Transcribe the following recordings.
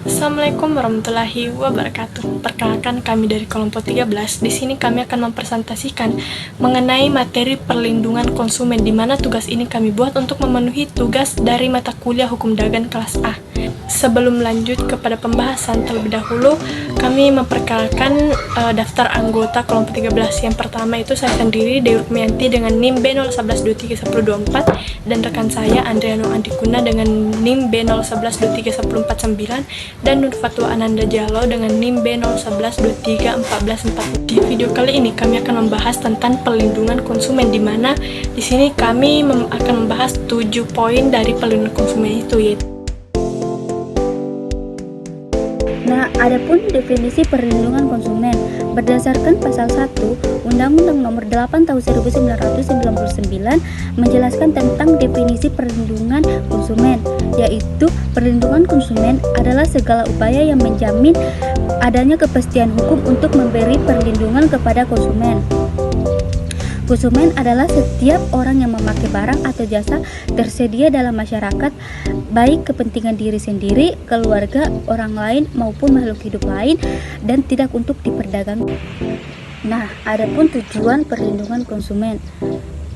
Assalamualaikum warahmatullahi wabarakatuh. Perkenalkan, kami dari kelompok 13. Di sini kami akan mempresentasikan mengenai materi perlindungan konsumen, di mana tugas ini kami buat untuk memenuhi tugas dari mata kuliah Hukum Dagang kelas A. Sebelum lanjut kepada pembahasan, terlebih dahulu kami memperkenalkan daftar anggota kelompok 13. Yang pertama itu saya sendiri, Dewi Rukmianti dengan NIM B01123124, dan rekan saya Andriano Andikuna dengan NIM B01123149, dan Nur Fatwa Ananda Jalo dengan NIM B01123414. Di video kali ini kami akan membahas tentang perlindungan konsumen, di mana di sini kami akan membahas 7 poin dari perlindungan konsumen itu, yaitu Adapun definisi perlindungan konsumen berdasarkan pasal 1 Undang-Undang Nomor 8 Tahun 1999 menjelaskan tentang definisi perlindungan konsumen, yaitu perlindungan konsumen adalah segala upaya yang menjamin adanya kepastian hukum untuk memberi perlindungan kepada konsumen. Konsumen adalah setiap orang yang memakai barang atau jasa tersedia dalam masyarakat, baik kepentingan diri sendiri, keluarga, orang lain, maupun makhluk hidup lain, dan tidak untuk diperdagangkan. Adapun tujuan perlindungan konsumen.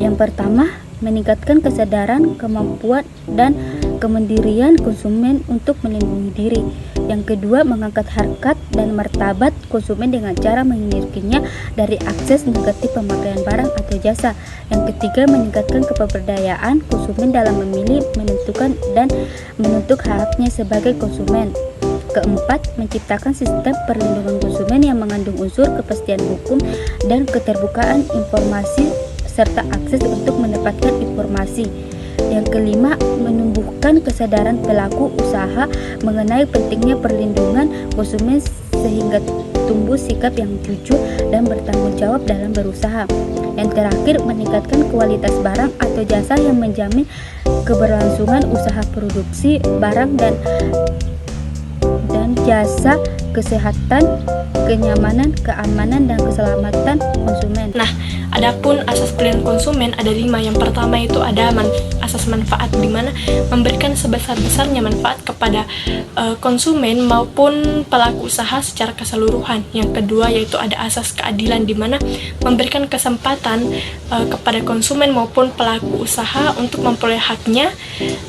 Yang pertama, meningkatkan kesadaran, kemampuan, dan kemandirian konsumen untuk melindungi diri. Yang kedua, mengangkat harkat dan martabat konsumen dengan cara menghindarinya dari akses negatif pemakaian barang atau jasa. Yang ketiga, meningkatkan kepemberdayaan konsumen dalam memilih, menentukan, dan menuntut haknya sebagai konsumen. Keempat, menciptakan sistem perlindungan konsumen yang mengandung unsur kepastian hukum dan keterbukaan informasi serta akses untuk mendapatkan informasi. Yang kelima, menumbuhkan kesadaran pelaku usaha mengenai pentingnya perlindungan konsumen sehingga tumbuh sikap yang jujur dan bertanggung jawab dalam berusaha. Yang terakhir, meningkatkan kualitas barang atau jasa yang menjamin keberlangsungan usaha produksi barang dan jasa, kesehatan, kenyamanan, keamanan, dan keselamatan konsumen. Adapun asas perlindungan konsumen ada 5. Yang pertama itu ada asas manfaat, di mana memberikan sebesar-besarnya manfaat kepada konsumen maupun pelaku usaha secara keseluruhan. Yang kedua yaitu ada asas keadilan, di mana memberikan kesempatan kepada konsumen maupun pelaku usaha untuk memperoleh haknya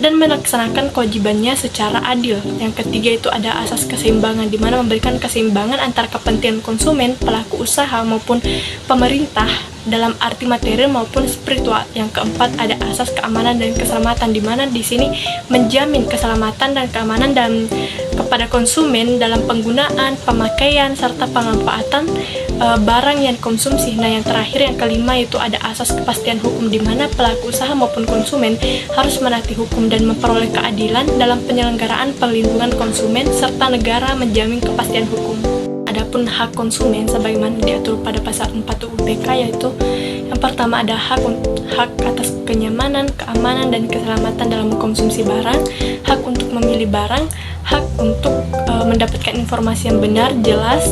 dan melaksanakan kewajibannya secara adil. Yang ketiga itu ada asas keseimbangan, di mana memberikan keseimbangan antara kepentingan konsumen, pelaku usaha maupun pemerintah dalam arti material maupun spiritual. Yang keempat ada asas keamanan dan keselamatan, di mana di sini menjamin keselamatan dan keamanan kepada konsumen dalam penggunaan, pemakaian, serta pemanfaatan barang yang dikonsumsi. Yang terakhir yang kelima itu ada asas kepastian hukum, di mana pelaku usaha maupun konsumen harus menaati hukum dan memperoleh keadilan dalam penyelenggaraan perlindungan konsumen, serta negara menjamin kepastian hukum. Adapun hak konsumen sebagaimana diatur pada pasal 4 UU PK, yaitu yang pertama ada hak atas kenyamanan, keamanan, dan keselamatan dalam mengkonsumsi barang, hak untuk memilih barang, hak untuk mendapatkan informasi yang benar, jelas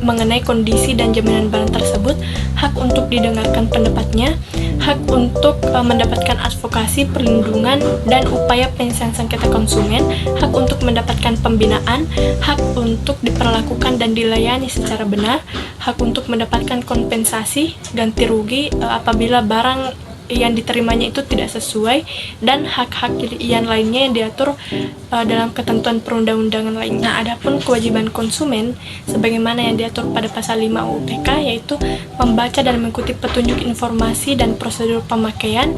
mengenai kondisi dan jaminan barang tersebut, hak untuk didengarkan pendapatnya, hak untuk mendapatkan advokasi, perlindungan, dan upaya penyelesaian sengketa konsumen, hak untuk mendapatkan pembinaan, hak untuk diperlakukan dan dilayani secara benar, hak untuk mendapatkan kompensasi, ganti rugi apabila barang yang diterimanya itu tidak sesuai, dan hak-hak yang lainnya yang diatur dalam ketentuan perundang-undangan lainnya. Adapun kewajiban konsumen sebagaimana yang diatur pada pasal 5 UU PK, yaitu membaca dan mengikuti petunjuk informasi dan prosedur pemakaian.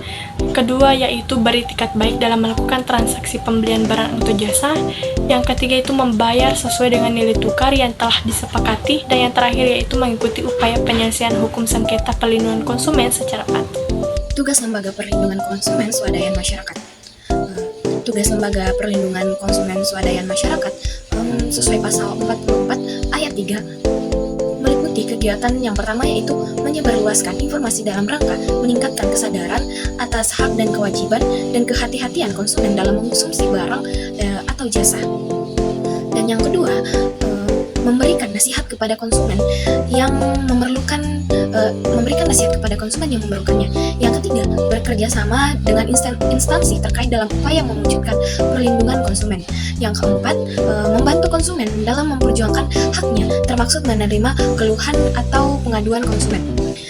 Kedua yaitu beritikat baik dalam melakukan transaksi pembelian barang atau jasa. Yang ketiga itu membayar sesuai dengan nilai tukar yang telah disepakati, dan yang terakhir yaitu mengikuti upaya penyelesaian hukum sengketa perlindungan konsumen secara patuh. Tugas Lembaga Perlindungan Konsumen Swadaya Masyarakat. Tugas Lembaga Perlindungan Konsumen Swadaya Masyarakat sesuai pasal 44 ayat 3 meliputi kegiatan yang pertama yaitu menyebarluaskan informasi dalam rangka meningkatkan kesadaran atas hak dan kewajiban dan kehati-hatian konsumen dalam mengkonsumsi barang atau jasa. Dan yang kedua, memberikan nasihat kepada konsumen yang memberikan nasihat kepada konsumen yang memerlukannya. Yang ketiga, bekerja sama dengan instansi terkait dalam upaya mewujudkan perlindungan konsumen. Yang keempat, membantu konsumen dalam memperjuangkan haknya, termaksud menerima keluhan atau pengaduan konsumen.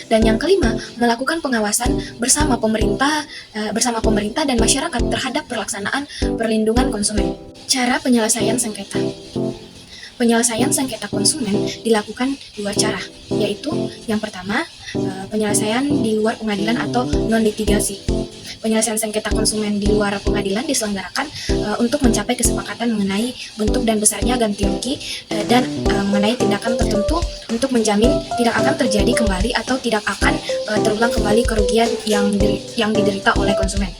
Dan yang kelima, melakukan pengawasan bersama pemerintah dan masyarakat terhadap pelaksanaan perlindungan konsumen. Cara penyelesaian sengketa. Penyelesaian sengketa konsumen dilakukan dua cara, yaitu yang pertama, penyelesaian di luar pengadilan atau non-litigasi. Penyelesaian sengketa konsumen di luar pengadilan diselenggarakan untuk mencapai kesepakatan mengenai bentuk dan besarnya ganti rugi dan mengenai tindakan tertentu untuk menjamin tidak akan terjadi kembali atau tidak akan terulang kembali kerugian yang diderita oleh konsumen.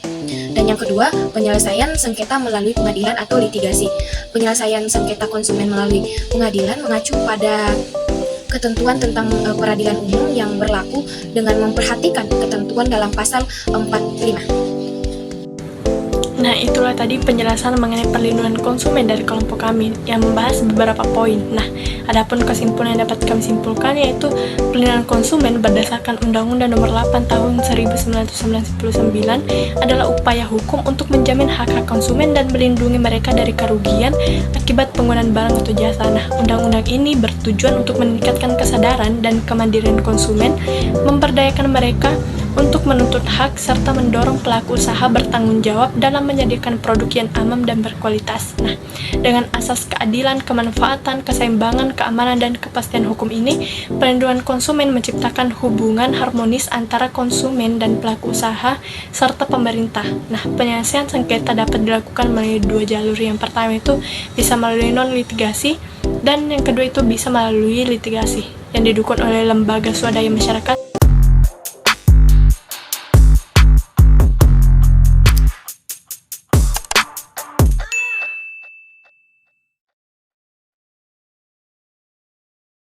Dan yang kedua, penyelesaian sengketa melalui pengadilan atau litigasi. Penyelesaian sengketa konsumen melalui pengadilan mengacu pada ketentuan tentang peradilan umum yang berlaku dengan memperhatikan ketentuan dalam pasal 45. Nah, itulah tadi penjelasan mengenai perlindungan konsumen dari kelompok kami yang membahas beberapa poin. Nah, adapun kesimpulan yang dapat kami simpulkan yaitu perlindungan konsumen berdasarkan Undang-Undang Nomor 8 Tahun 1999 adalah upaya hukum untuk menjamin hak-hak konsumen dan melindungi mereka dari kerugian akibat penggunaan barang atau jasa. Nah, undang-undang ini bertujuan untuk meningkatkan kesadaran dan kemandirian konsumen, memberdayakan mereka untuk menuntut hak serta mendorong pelaku usaha bertanggung jawab dalam menyediakan produk yang aman dan berkualitas. Nah, dengan asas keadilan, kemanfaatan, keseimbangan, keamanan, dan kepastian hukum ini, perlindungan konsumen menciptakan hubungan harmonis antara konsumen dan pelaku usaha serta pemerintah. Nah, penyelesaian sengketa dapat dilakukan melalui dua jalur. Yang pertama itu bisa melalui non-litigasi, dan yang kedua itu bisa melalui litigasi yang didukung oleh lembaga swadaya masyarakat